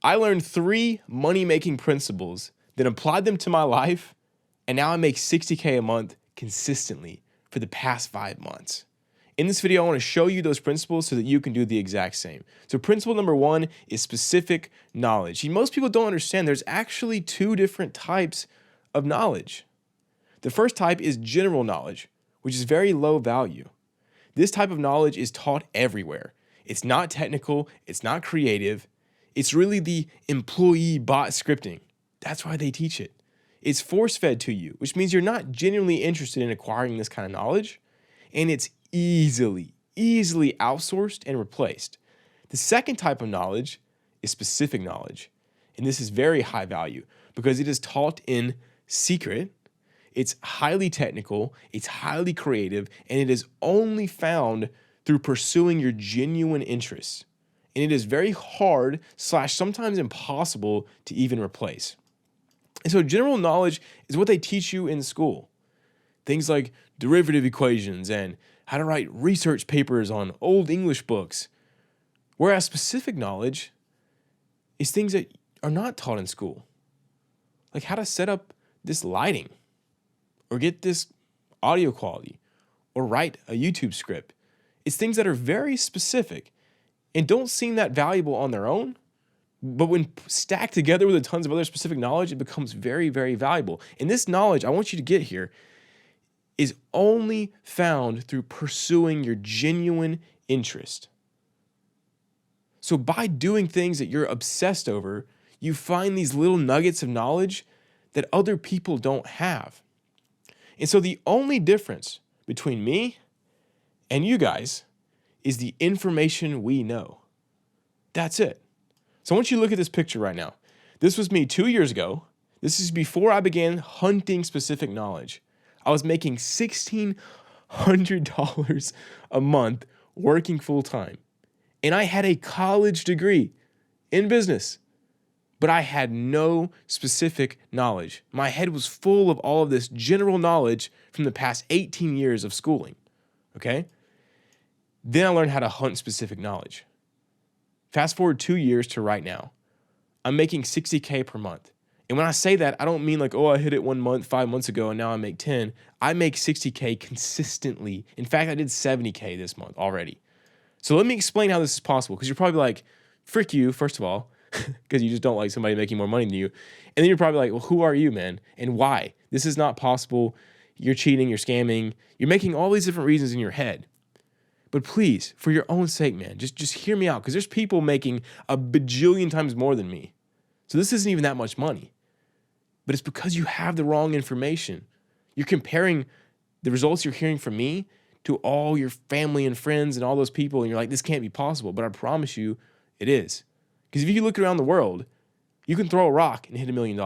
I learned 3 money-making principles, then applied them to my life, and now I make $60K a month consistently for the past 5 months. In this video, I want to show you those principles so that you can do the exact same. So principle number 1 is specific knowledge. Most people don't understand there's actually 2 different types of knowledge. The first type is general knowledge, which is very low value. This type of knowledge is taught everywhere. It's not technical, it's not creative. It's really the employee bot scripting. That's why they teach it. It's force-fed to you, which means you're not genuinely interested in acquiring this kind of knowledge, and it's easily outsourced and replaced. The second type of knowledge is specific knowledge, and this is very high value because it is taught in secret, it's highly technical, it's highly creative, and it is only found through pursuing your genuine interests. And it is very hard / sometimes impossible to even replace. And so general knowledge is what they teach you in school. Things like derivative equations and how to write research papers on old English books. Whereas specific knowledge is things that are not taught in school. Like how to set up this lighting, or get this audio quality, or write a YouTube script. It's things that are very specific and don't seem that valuable on their own, but when stacked together with tons of other specific knowledge, it becomes very, very valuable. And this knowledge, I want you to get here, is only found through pursuing your genuine interest. So by doing things that you're obsessed over, you find these little nuggets of knowledge that other people don't have. And so the only difference between me and you guys is the information we know. That's it. So I want you to look at this picture right now. This was me 2 years ago. This is before I began hunting specific knowledge. I was making $1,600 a month working full time. And I had a college degree in business, but I had no specific knowledge. My head was full of all of this general knowledge from the past 18 years of schooling, okay? Then I learned how to hunt specific knowledge. Fast forward 2 years to right now. I'm making $60K per month. And when I say that, I don't mean like, oh, I hit it 1 month, 5 months ago, and now I make 10. I make $60K consistently. In fact, I did $70K this month already. So let me explain how this is possible, because you're probably like, frick you, first of all, because you just don't like somebody making more money than you. And then you're probably like, well, who are you, man? And why? This is not possible. You're cheating, you're scamming. You're making all these different reasons in your head. But please, for your own sake, man, just hear me out, because there's people making a bajillion times more than me. So this isn't even that much money. But it's because you have the wrong information. You're comparing the results you're hearing from me to all your family and friends and all those people, and you're like, this can't be possible. But I promise you, it is. Because if you look around the world, you can throw a rock and hit $1 million.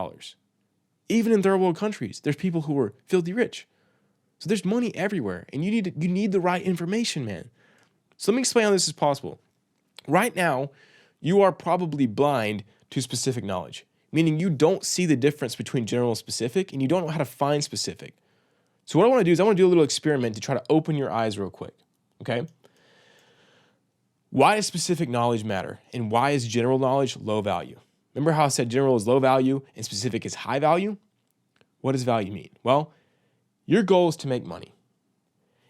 Even in third world countries, there's people who are filthy rich. So there's money everywhere, and you need the right information, man. So let me explain how this is possible. Right now, you are probably blind to specific knowledge, meaning you don't see the difference between general and specific, and you don't know how to find specific. So what I want to do is I want to do a little experiment to try to open your eyes real quick, okay? Why does specific knowledge matter, and why is general knowledge low value? Remember how I said general is low value and specific is high value? What does value mean? Well, your goal is to make money.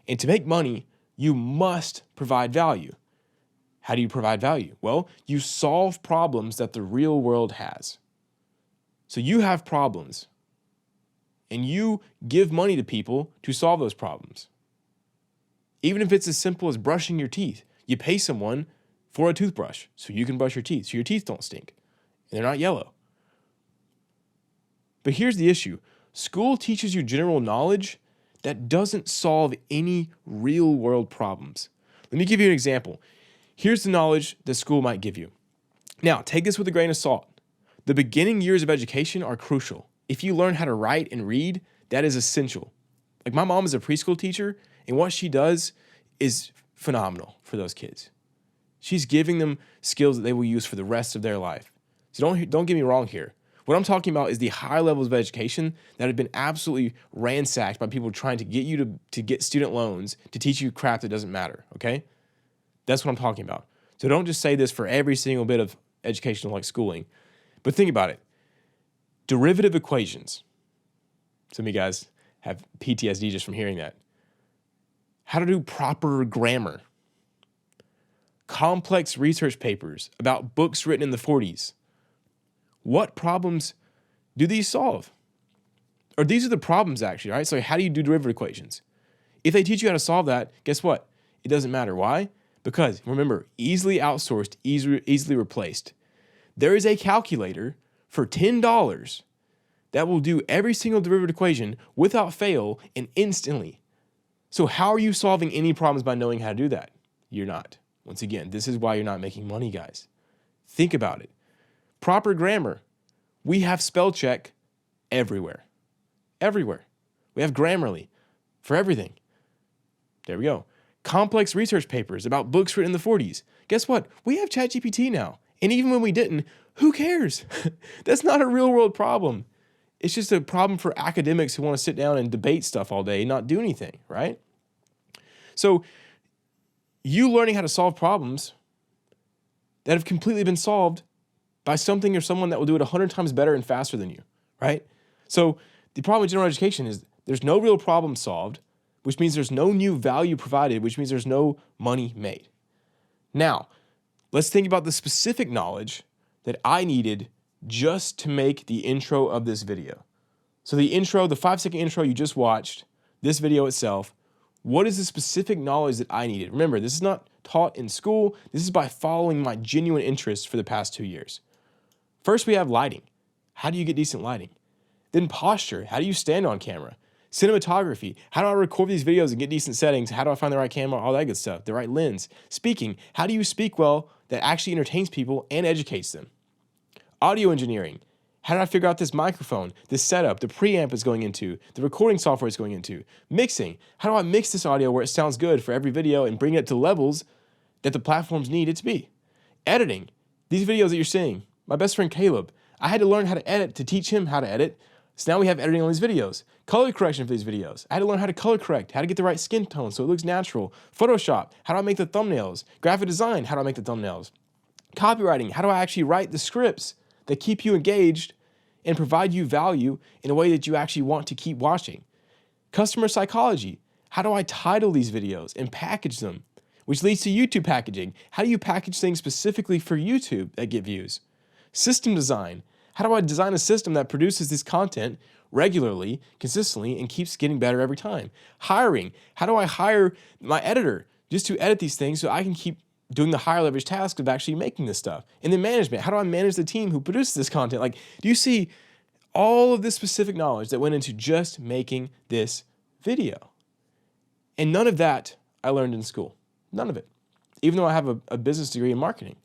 And to make money, you must provide value. How do you provide value? Well, you solve problems that the real world has. So you have problems, and you give money to people to solve those problems. Even if it's as simple as brushing your teeth, you pay someone for a toothbrush so you can brush your teeth, so your teeth don't stink, and they're not yellow. But here's the issue. School teaches you general knowledge that doesn't solve any real world problems. Let me give you an example. Here's the knowledge that school might give you. Now, take this with a grain of salt. The beginning years of education are crucial. If you learn how to write and read, that is essential. Like my mom is a preschool teacher, and what she does is phenomenal for those kids. She's giving them skills that they will use for the rest of their life. So don't get me wrong here. What I'm talking about is the high levels of education that have been absolutely ransacked by people trying to get you to get student loans to teach you crap that doesn't matter, okay? That's what I'm talking about. So don't just say this for every single bit of educational like schooling. But think about it. Derivative equations. Some of you guys have PTSD just from hearing that. How to do proper grammar. Complex research papers about books written in the 40s. What problems do these solve? Or these are the problems actually, right? So how do you do derivative equations? If they teach you how to solve that, guess what? It doesn't matter. Why? Because remember, easily outsourced, easily replaced. There is a calculator for $10 that will do every single derivative equation without fail and instantly. So how are you solving any problems by knowing how to do that? You're not. Once again, this is why you're not making money, guys. Think about it. Proper grammar. We have spell check everywhere. Everywhere. We have Grammarly for everything. There we go. Complex research papers about books written in the 40s. Guess what? We have ChatGPT now. And even when we didn't, who cares? That's not a real world problem. It's just a problem for academics who want to sit down and debate stuff all day and not do anything, right? So you learning how to solve problems that have completely been solved by something or someone that will do it 100 times better and faster than you, right? So the problem with general education is there's no real problem solved, which means there's no new value provided, which means there's no money made. Now, let's think about the specific knowledge that I needed just to make the intro of this video. So the intro, the 5-second intro you just watched, this video itself, what is the specific knowledge that I needed? Remember, this is not taught in school. This is by following my genuine interests for the past 2 years. First, we have lighting. How do you get decent lighting? Then posture. How do you stand on camera? Cinematography. How do I record these videos and get decent settings? How do I find the right camera? All that good stuff. The right lens. Speaking. How do you speak well that actually entertains people and educates them? Audio engineering. How did I figure out this microphone, this setup, the preamp it's going into, the recording software it's going into? Mixing. How do I mix this audio where it sounds good for every video and bring it to levels that the platforms need it to be? Editing. These videos that you're seeing. My best friend Caleb, I had to learn how to edit to teach him how to edit. So now we have editing on these videos. Color correction for these videos. I had to learn how to color correct, how to get the right skin tone so it looks natural. Photoshop. How do I make the thumbnails? Graphic design. How do I make the thumbnails? Copywriting. How do I actually write the scripts that keep you engaged and provide you value in a way that you actually want to keep watching? Customer psychology. How do I title these videos and package them? Which leads to YouTube packaging. How do you package things specifically for YouTube that get views? System design. How do I design a system that produces this content regularly, consistently, and keeps getting better every time? Hiring. How do I hire my editor just to edit these things so I can keep doing the higher leverage task of actually making this stuff? And then management. How do I manage the team who produces this content? Like, do you see all of this specific knowledge that went into just making this video? And none of that I learned in school. None of it. Even though I have a business degree in marketing.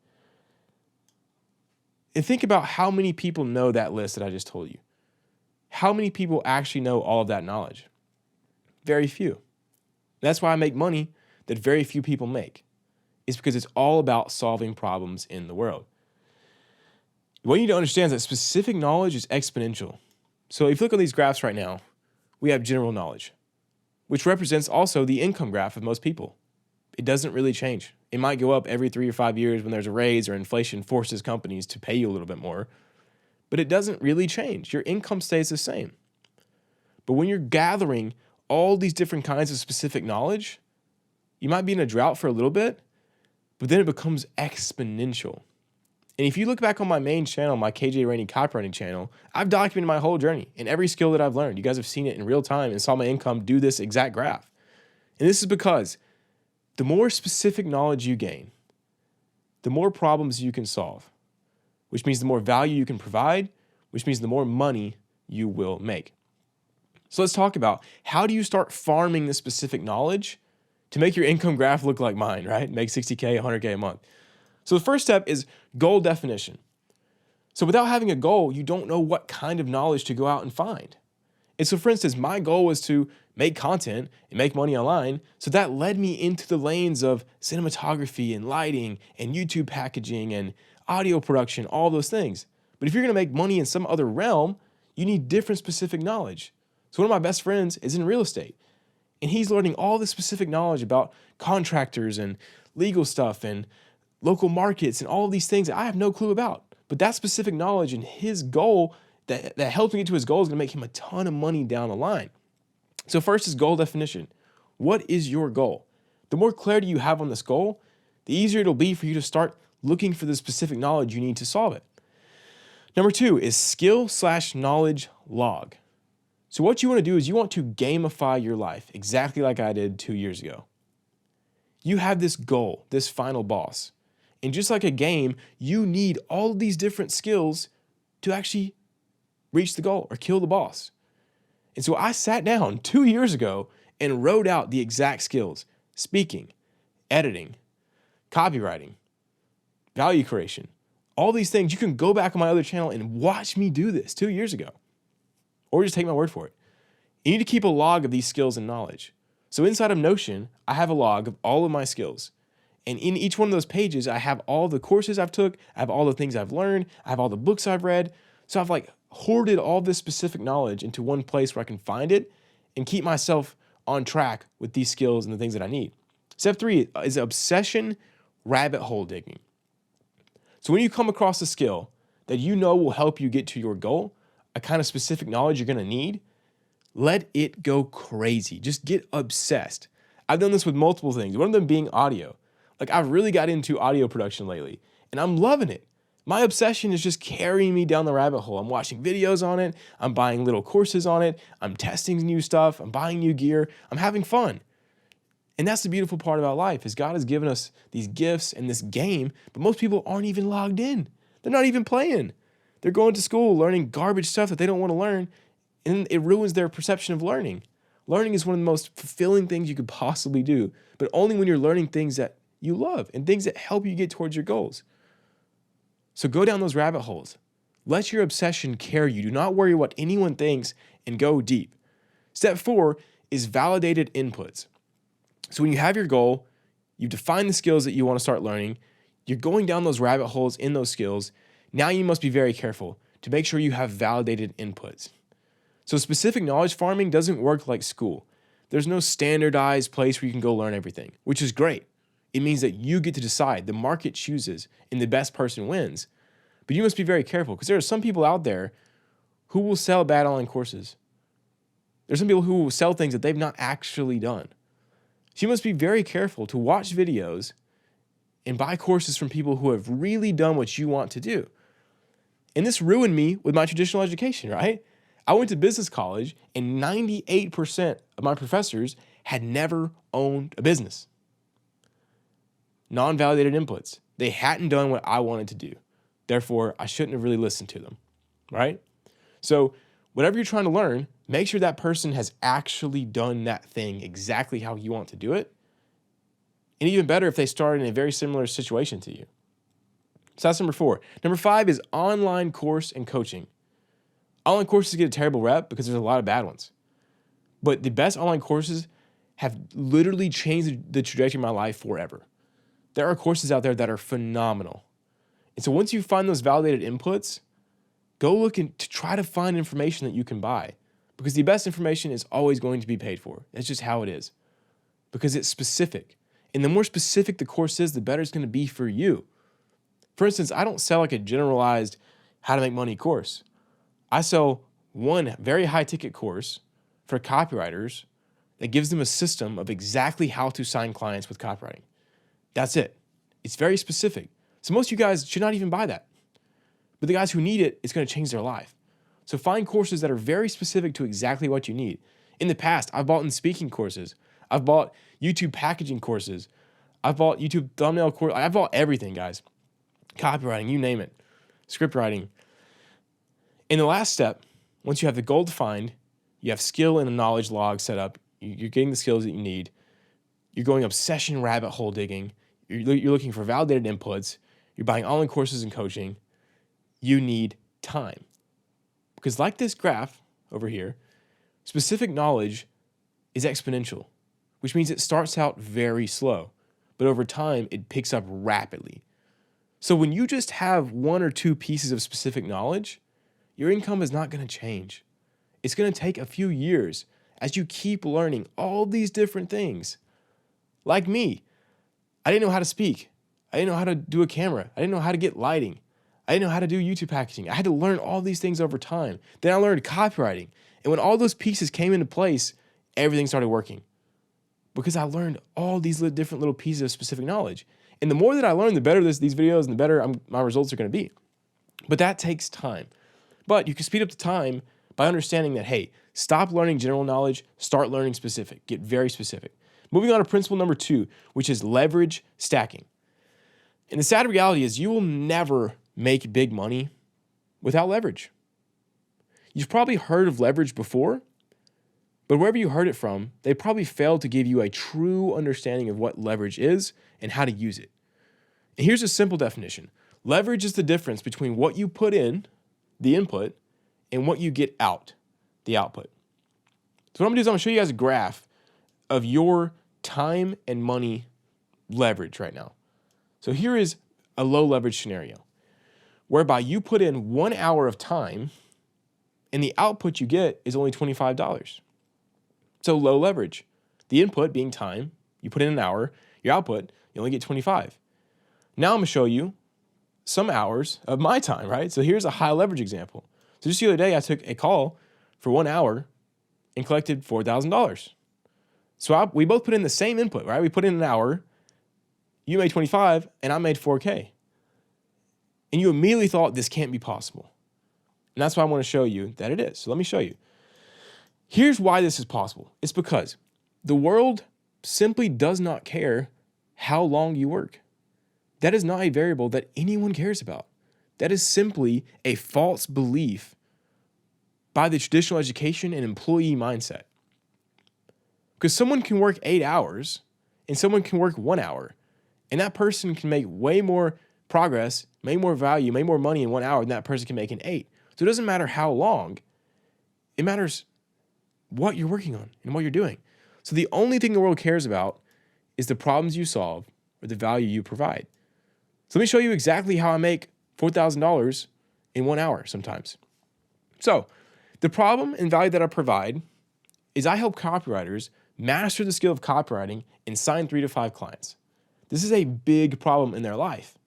And think about how many people know that list that I just told you. How many people actually know all of that knowledge? Very few. That's why I make money that very few people make. It's because it's all about solving problems in the world. What you need to understand is that specific knowledge is exponential. So if you look at these graphs right now, we have general knowledge, which represents also the income graph of most people. It doesn't really change. It might go up every 3 or 5 years when there's a raise or inflation forces companies to pay you a little bit more, but it doesn't really change. Your income stays the same. But when you're gathering all these different kinds of specific knowledge, you might be in a drought for a little bit, but then it becomes exponential. And if you look back on my main channel, my KJ Rainey copywriting channel, I've documented my whole journey and every skill that I've learned. You guys have seen it in real time and saw my income do this exact graph. And this is because the more specific knowledge you gain, the more problems you can solve, which means the more value you can provide, which means the more money you will make. So let's talk about how do you start farming this specific knowledge to make your income graph look like mine, right? Make 60K, 100K a month. So the first step is goal definition. So without having a goal, you don't know what kind of knowledge to go out and find. And so for instance, my goal was to make content and make money online. So that led me into the lanes of cinematography and lighting and YouTube packaging and audio production, all those things. But if you're going to make money in some other realm, you need different specific knowledge. So one of my best friends is in real estate, and he's learning all this specific knowledge about contractors and legal stuff and local markets and all of these things that I have no clue about. But that specific knowledge and his goal that helps him get to his goal is going to make him a ton of money down the line. So first is goal definition. What is your goal? The more clarity you have on this goal, the easier it'll be for you to start looking for the specific knowledge you need to solve it. Number 2 is skill/knowledge log. So what you want to do is you want to gamify your life exactly like I did 2 years ago. You have this goal, this final boss. And just like a game, you need all of these different skills to actually reach the goal or kill the boss. And so I sat down 2 years ago and wrote out the exact skills: speaking, editing, copywriting, value creation, all these things. You can go back on my other channel and watch me do this 2 years ago, or just take my word for it. You need to keep a log of these skills and knowledge. So inside of Notion, I have a log of all of my skills. And in each one of those pages, I have all the courses I've took, I have all the things I've learned, I have all the books I've read. So I've hoarded all this specific knowledge into one place where I can find it and keep myself on track with these skills and the things that I need. Step 3 is obsession rabbit hole digging. So when you come across a skill that you know will help you get to your goal, a kind of specific knowledge you're going to need, let it go crazy. Just get obsessed. I've done this with multiple things, one of them being audio. I've really got into audio production lately, and I'm loving it. My obsession is just carrying me down the rabbit hole. I'm watching videos on it. I'm buying little courses on it. I'm testing new stuff. I'm buying new gear. I'm having fun. And that's the beautiful part about life is God has given us these gifts and this game, but most people aren't even logged in. They're not even playing. They're going to school learning garbage stuff that they don't want to learn, and it ruins their perception of learning. Learning is one of the most fulfilling things you could possibly do, but only when you're learning things that you love and things that help you get towards your goals. So go down those rabbit holes. Let your obsession carry you. Do not worry what anyone thinks and go deep. Step 4 is validated inputs. So when you have your goal, you've defined the skills that you want to start learning, you're going down those rabbit holes in those skills. Now you must be very careful to make sure you have validated inputs. So specific knowledge farming doesn't work like school. There's no standardized place where you can go learn everything, which is great. It means that you get to decide. The market chooses and the best person wins. But you must be very careful because there are some people out there who will sell bad online courses. There's some people who will sell things that they've not actually done. So you must be very careful to watch videos and buy courses from people who have really done what you want to do. And this ruined me with my traditional education, right? I went to business college and 98% of my professors had never owned a business. Non-validated inputs. They hadn't done what I wanted to do. Therefore, I shouldn't have really listened to them, right? So whatever you're trying to learn, make sure that person has actually done that thing exactly how you want to do it. And even better if they started in a very similar situation to you. So that's number 4. Number 5 is online course and coaching. Online courses get a terrible rep because there's a lot of bad ones. But the best online courses have literally changed the trajectory of my life forever. There are courses out there that are phenomenal. And so once you find those validated inputs, go look to try to find information that you can buy, because the best information is always going to be paid for. That's just how it is, because it's specific. And the more specific the course is, the better it's going to be for you. For instance, I don't sell a generalized how to make money course. I sell one very high ticket course for copywriters that gives them a system of exactly how to sign clients with copywriting. That's it. It's very specific. So most of you guys should not even buy that. But the guys who need it, it's going to change their life. So find courses that are very specific to exactly what you need. In the past, I've bought in speaking courses. I've bought YouTube packaging courses. I've bought YouTube thumbnail courses. I've bought everything, guys. Copywriting, you name it. Script writing. In the last step, once you have the goal defined, you have skill and a knowledge log set up, you're getting the skills that you need, you're going obsession rabbit hole digging, you're looking for validated inputs, you're buying online courses and coaching, you need time. Because like this graph over here, specific knowledge is exponential, which means it starts out very slow, but over time it picks up rapidly. So when you just have 1 or 2 pieces of specific knowledge, your income is not going to change. It's going to take a few years as you keep learning all these different things. Like me, I didn't know how to speak. I didn't know how to do a camera. I didn't know how to get lighting. I didn't know how to do YouTube packaging. I had to learn all these things over time. Then I learned copywriting. And when all those pieces came into place, everything started working. Because I learned all these different little pieces of specific knowledge. And the more that I learn, the better these videos and the better my results are going to be. But that takes time. But you can speed up the time by understanding that, hey, stop learning general knowledge, start learning specific, get very specific. Moving on to principle number 2, which is leverage stacking. And the sad reality is you will never make big money without leverage. You've probably heard of leverage before, but wherever you heard it from, they probably failed to give you a true understanding of what leverage is and how to use it. And here's a simple definition. Leverage is the difference between what you put in, the input, and what you get out, the output. So what I'm gonna do is I'm gonna show you guys a graph of your time and money leverage right now. So here is a low leverage scenario whereby you put in 1 hour of time and the output you get is only $25. So low leverage. The input being time, you put in an hour, your output, you only get 25. Now I'm gonna show you some hours of my time, right? So here's a high leverage example. So just the other day, I took a call for 1 hour and collected $4,000. So we both put in the same input, right? We put in an hour, you made 25 and I made 4K. And you immediately thought this can't be possible. And that's why I want to show you that it is. So let me show you. Here's why this is possible. It's because the world simply does not care how long you work. That is not a variable that anyone cares about. That is simply a false belief by the traditional education and employee mindset. Because someone can work 8 hours and someone can work 1 hour, and that person can make way more progress, make more value, make more money in 1 hour than that person can make in 8. So it doesn't matter how long, it matters what you're working on and what you're doing. So the only thing the world cares about is the problems you solve or the value you provide. So let me show you exactly how I make $4,000 in 1 hour sometimes. So the problem and value that I provide is I help copywriters master the skill of copywriting and sign 3 to 5 clients. This is a big problem in their life.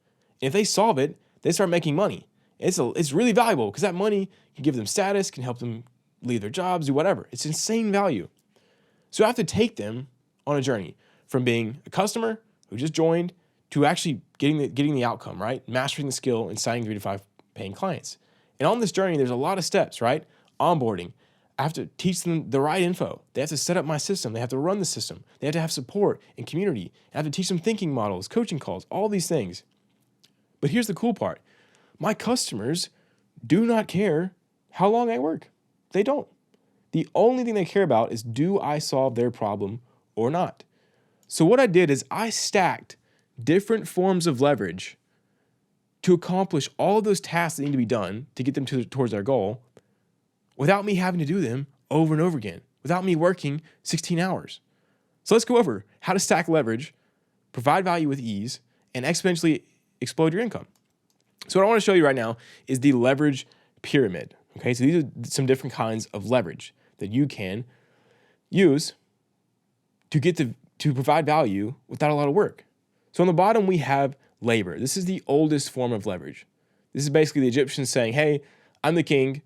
And if they solve it, they start making money. It's really valuable because that money can give them status, can help them leave their jobs, do whatever. It's insane value. So I have to take them on a journey from being a customer who just joined to actually getting the outcome, right? Mastering the skill and signing 3 to 5 paying clients. And on this journey, there's a lot of steps, right? Onboarding. I have to teach them the right info. They have to set up my system. They have to run the system. They have to have support and community. I have to teach them thinking models, coaching calls, all these things. But here's the cool part. My customers do not care how long I work. They don't. The only thing they care about is, do I solve their problem or not? So what I did is I stacked different forms of leverage to accomplish all of those tasks that need to be done to get them towards their goal without me having to do them over and over again, without me working 16 hours. So let's go over how to stack leverage, provide value with ease, and exponentially explode your income. So what I want to show you right now is the leverage pyramid. Okay, so these are some different kinds of leverage that you can use to provide value without a lot of work. So on the bottom, we have labor. This is the oldest form of leverage. This is basically the Egyptians saying, hey, I'm the king.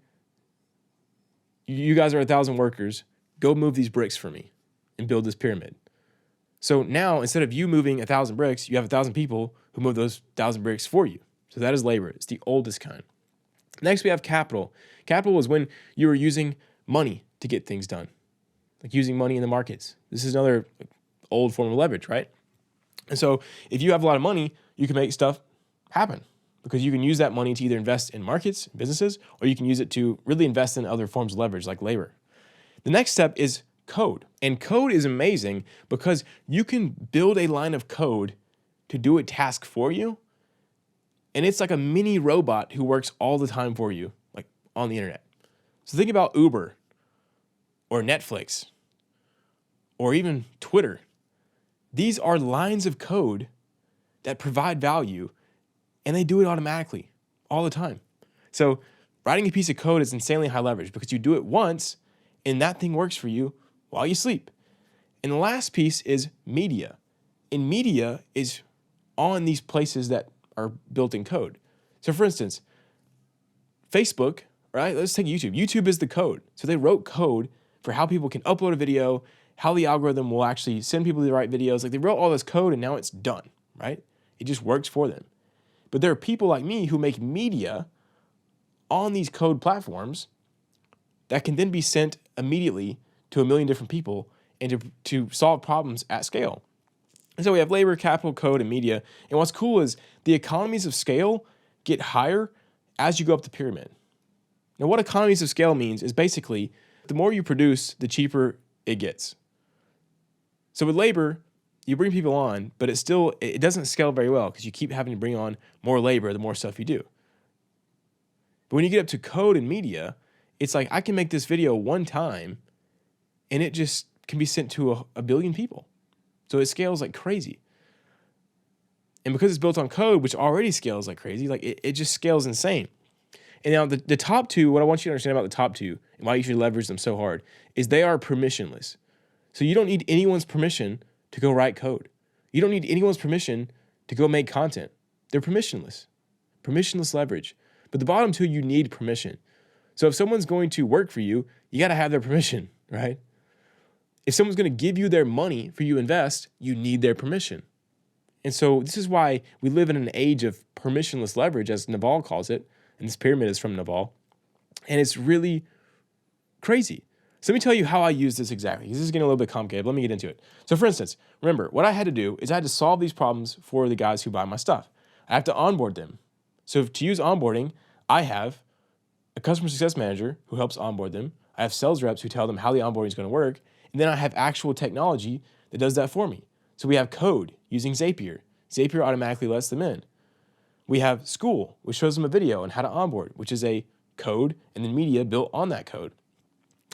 You guys are 1,000 workers. Go move these bricks for me and build this pyramid. So now, instead of you moving 1,000 bricks, you have 1,000 people who move those 1,000 bricks for you. So that is labor. It's the oldest kind. Next, we have capital. Capital is when you are using money to get things done, like using money in the markets. This is another old form of leverage, right? And so if you have a lot of money, you can make stuff happen because you can use that money to either invest in markets, businesses, or you can use it to really invest in other forms of leverage like labor. The next step is code. And code is amazing because you can build a line of code to do a task for you. And it's like a mini robot who works all the time for you, like on the internet. So think about Uber or Netflix or even Twitter. These are lines of code that provide value and they do it automatically all the time. So writing a piece of code is insanely high leverage because you do it once and that thing works for you while you sleep. And the last piece is media. And media is on these places that are built in code. So for instance, Facebook, right? Let's take YouTube. YouTube is the code. So they wrote code for how people can upload a video, how the algorithm will actually send people the right videos. Like they wrote all this code and now it's done, right? It just works for them. But there are people like me who make media on these code platforms that can then be sent immediately to a million different people and to solve problems at scale. And so we have labor, capital, code, and media. And what's cool is the economies of scale get higher as you go up the pyramid. Now, what economies of scale means is basically the more you produce, the cheaper it gets. So with labor, you bring people on, but it doesn't scale very well because you keep having to bring on more labor the more stuff you do. But when you get up to code and media, it's like I can make this video one time and it just can be sent to a billion people. So it scales like crazy. And because it's built on code, which already scales like crazy, like it just scales insane. And now the top two, what I want you to understand about the top two and why you should leverage them so hard is they are permissionless. So you don't need anyone's permission to go write code. You don't need anyone's permission to go make content. They're permissionless. Permissionless leverage. But the bottom two, you need permission. So if someone's going to work for you, you got to have their permission, right? If someone's going to give you their money for you to invest, you need their permission. And so this is why we live in an age of permissionless leverage, as Naval calls it. And this pyramid is from Naval. And it's really crazy. So let me tell you how I use this exactly, because this is getting a little bit complicated. Let me get into it. So for instance, remember, what I had to do is I had to solve these problems for the guys who buy my stuff. I have to onboard them. So to use onboarding, I have a customer success manager who helps onboard them. I have sales reps who tell them how the onboarding is going to work. And then I have actual technology that does that for me. So we have code using Zapier. Zapier automatically lets them in. We have school, which shows them a video on how to onboard, which is a code and then media built on that code.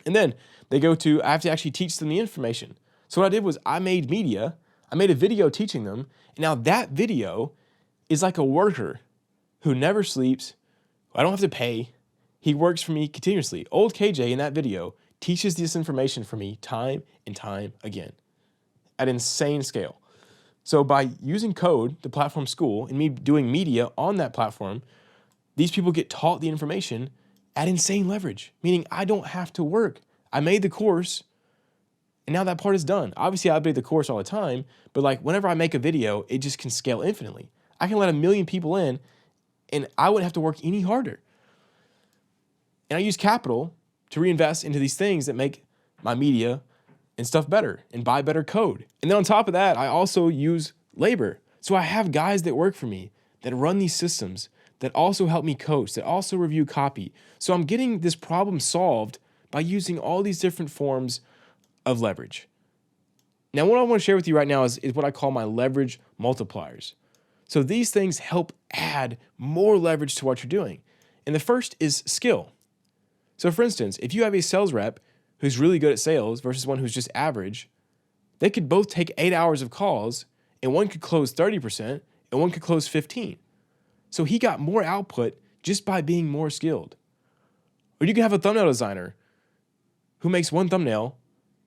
And then I have to actually teach them the information. So what I did was I made media, I made a video teaching them, and now that video is like a worker who never sleeps. I don't have to pay. He works for me continuously. Old KJ in that video teaches this information for me time and time again at insane scale. So by using code, the platform school, and me doing media on that platform, these people get taught the information at insane leverage, meaning I don't have to work. I made the course, and now that part is done. Obviously, I update the course all the time, but like whenever I make a video, it just can scale infinitely. I can let 1 million people in, and I wouldn't have to work any harder. And I use capital to reinvest into these things that make my media and stuff better and buy better code. And then on top of that, I also use labor. So I have guys that work for me that run these systems that also help me coach, that also review copy. So I'm getting this problem solved by using all these different forms of leverage. Now, what I want to share with you right now is what I call my leverage multipliers. So these things help add more leverage to what you're doing. And the first is skill. So for instance, if you have a sales rep who's really good at sales versus one who's just average, they could both take 8 hours of calls, and one could close 30% and one could close 15%. So he got more output just by being more skilled. Or you can have a thumbnail designer who makes one thumbnail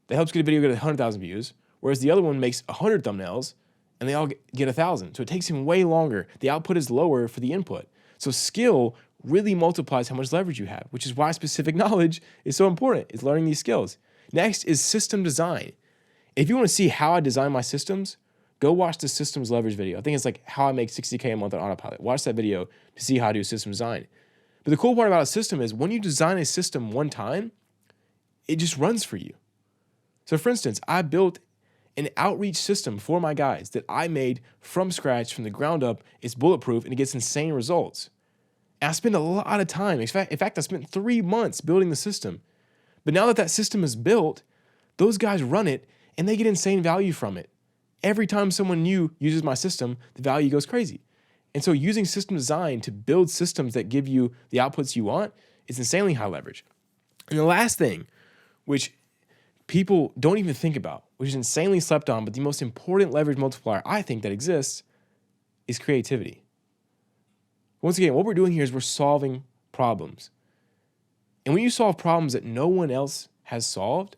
that helps get a video get 100,000 views, whereas the other one makes 100 thumbnails and they all get 1,000. So it takes him way longer. The output is lower for the input. So skill really multiplies how much leverage you have, which is why specific knowledge is so important, is learning these skills. Next is system design. If you want to see how I design my systems, go watch the systems leverage video. I think it's like how I make 60K a month on autopilot. Watch that video to see how I do system design. But the cool part about a system is when you design a system one time, it just runs for you. So for instance, I built an outreach system for my guys that I made from scratch, from the ground up. It's bulletproof and it gets insane results. And I spend a lot of time. In fact, I spent 3 months building the system. But now that that system is built, those guys run it and they get insane value from it. Every time someone new uses my system, the value goes crazy. And so using system design to build systems that give you the outputs you want is insanely high leverage. And the last thing, which people don't even think about, which is insanely slept on, but the most important leverage multiplier I think that exists, is creativity. Once again, what we're doing here is we're solving problems. And when you solve problems that no one else has solved,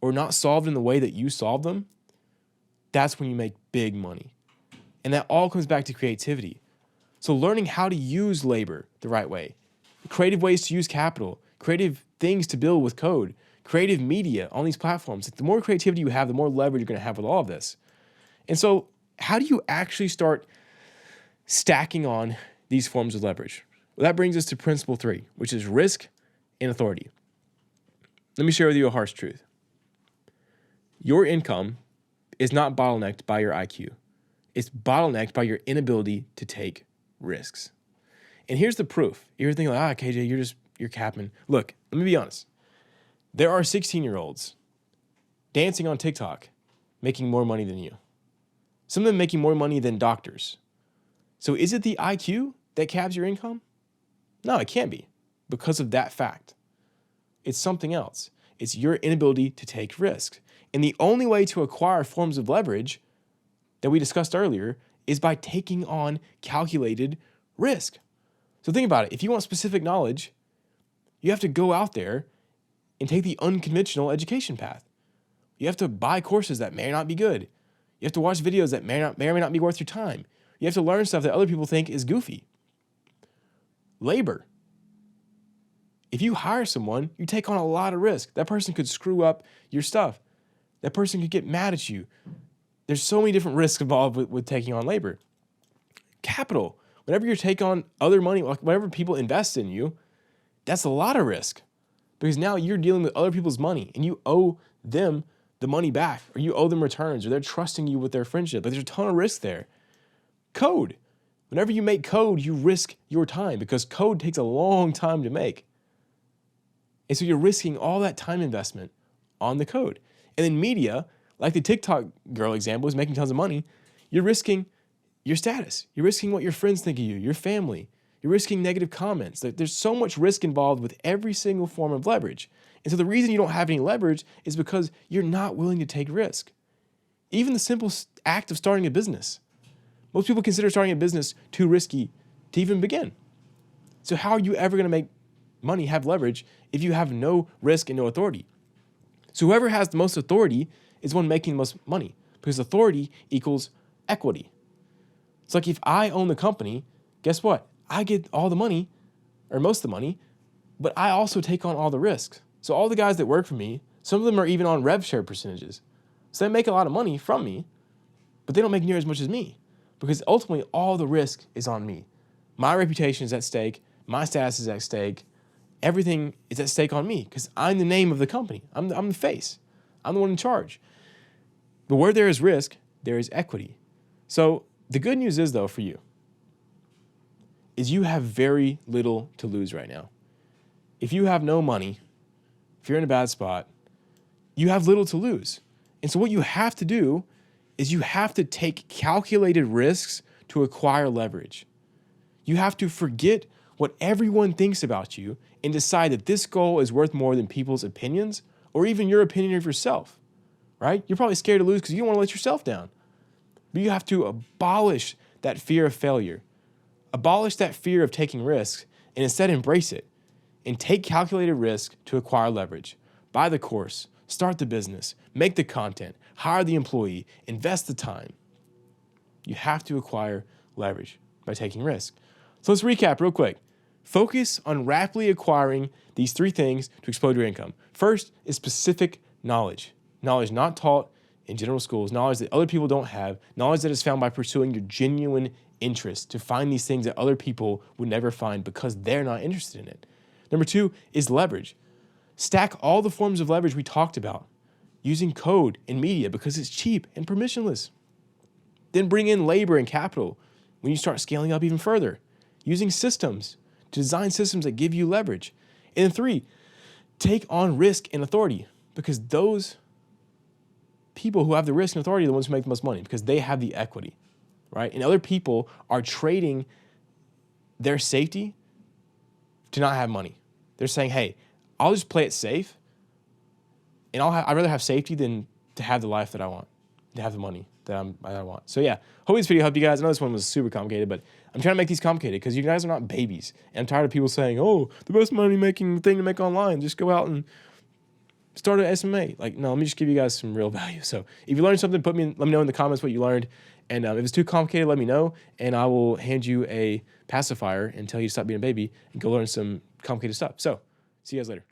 or not solved in the way that you solve them, that's when you make big money. And that all comes back to creativity. So learning how to use labor the right way, creative ways to use capital, creative things to build with code, creative media on these platforms. The more creativity you have, the more leverage you're going to have with all of this. And so how do you actually start stacking on these forms of leverage? Well, that brings us to principle 3, which is risk and authority. Let me share with you a harsh truth. Your income is not bottlenecked by your IQ. It's bottlenecked by your inability to take risks. And here's the proof. You're thinking like, KJ, you're capping. Look, let me be honest. There are 16-year-olds dancing on TikTok making more money than you. Some of them making more money than doctors. So is it the IQ that caps your income? No, it can't be because of that fact. It's something else. It's your inability to take risks. And the only way to acquire forms of leverage that we discussed earlier is by taking on calculated risk. So think about it. If you want specific knowledge, you have to go out there and take the unconventional education path. You have to buy courses that may or not be good. You have to watch videos that may or may not be worth your time. You have to learn stuff that other people think is goofy. Labor. If you hire someone, you take on a lot of risk. That person could screw up your stuff. That person could get mad at you. There's so many different risks involved with taking on labor. Capital. Whenever you take on other money, like whenever people invest in you, that's a lot of risk. Because now you're dealing with other people's money and you owe them the money back, or you owe them returns, or they're trusting you with their friendship. But there's a ton of risk there. Code. Whenever you make code, you risk your time because code takes a long time to make. And so you're risking all that time investment on the code. And then media, like the TikTok girl example, is making tons of money. You're risking your status. You're risking what your friends think of you, your family. You're risking negative comments. There's so much risk involved with every single form of leverage. And so the reason you don't have any leverage is because you're not willing to take risk. Even the simple act of starting a business. Most people consider starting a business too risky to even begin. So how are you ever going to make money, have leverage, if you have no risk and no authority? So whoever has the most authority is one making the most money, because authority equals equity. It's like if I own the company, guess what? I get all the money, or most of the money, but I also take on all the risks. So all the guys that work for me, some of them are even on rev share percentages. So they make a lot of money from me, but they don't make near as much as me, because ultimately all the risk is on me. My reputation is at stake. My status is at stake. Everything is at stake on me because I'm the name of the company. I'm the face. I'm the one in charge. But where there is risk, there is equity. So the good news is, though, for you, is you have very little to lose right now. If you have no money, if you're in a bad spot, you have little to lose. And so what you have to do is you have to take calculated risks to acquire leverage. You have to forget what everyone thinks about you and decide that this goal is worth more than people's opinions or even your opinion of yourself, right? You're probably scared to lose because you don't want to let yourself down. But you have to abolish that fear of failure, abolish that fear of taking risks, and instead embrace it and take calculated risk to acquire leverage. Buy the course, start the business, make the content, hire the employee, invest the time. You have to acquire leverage by taking risk. So let's recap real quick. Focus on rapidly acquiring these 3 things to explode your income. First is specific knowledge. Knowledge not taught in general schools, knowledge that other people don't have, knowledge that is found by pursuing your genuine interest to find these things that other people would never find because they're not interested in it. Number 2 is leverage. Stack all the forms of leverage we talked about using code and media because it's cheap and permissionless. Then bring in labor and capital when you start scaling up even further, using systems to design systems that give you leverage. And then 3, take on risk and authority because those people who have the risk and authority are the ones who make the most money because they have the equity, right? And other people are trading their safety to not have money. They're saying, hey, I'll just play it safe and I'd rather have safety than to have the life that I want, to have the money that I want. So yeah, hope this video helped you guys. I know this one was super complicated, but I'm trying to make these complicated because you guys are not babies. And I'm tired of people saying, oh, the best money-making thing to make online, just go out and start an SMA. Like, no, let me just give you guys some real value. So if you learned something, let me know in the comments what you learned. And if it's too complicated, let me know, and I will hand you a pacifier and tell you to stop being a baby and go learn some complicated stuff. So, see you guys later.